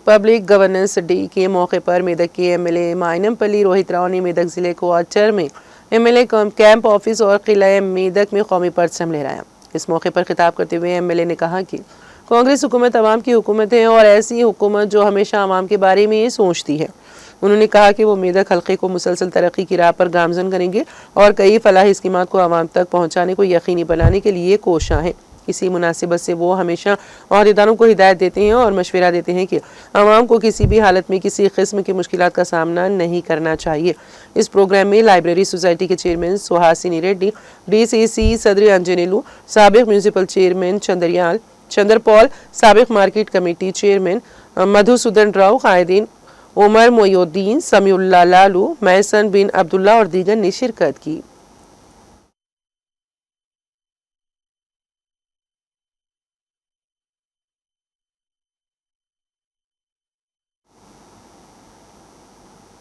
Public governance day के मौके पर मेदक के एमएलए माइनमपल्ली रोहित राव ने मेदक जिले को आचर में एमएलए कैंप ऑफिस और किला मेदक में कौमी परचम लहराया। इस मौके पर खिताब करते हुए एमएलए ने कहा कि कांग्रेस हुकूमत अवाम की हुकूमत है और ऐसी हुकूमत जो हमेशा अवाम के बारे में ही सोचती है। उन्होंने कहा कि वो मेदक हल्के को मुसलसल तरक्की की राह पर गामजन करेंगे और कई फलाही स्कीमात को अवाम तक पहुँचाने को यकीनी बनाने के लिए कोशां हैं। इसी मुनासिबत से वो हमेशा अहदेदारों को हिदायत देते हैं और मशवरा देते हैं कि अवाम को किसी भी हालत में किसी किस्म की मुश्किलात का सामना नहीं करना चाहिए। इस प्रोग्राम में लाइब्रेरी सोसाइटी के चेयरमैन सुहासिनी रेड्डी, डीसीसी सदर अंजनेलू, साबिक म्यूनसिपल चेयरमैन चंद्रपॉल, साबिक market committee chairman Madhusudan Rao, कायदीन उमर मोयुद्दीन, समीउल्लाह लालू, महसन बिन अब्दुल्ला और दीगर ने शिरकत की।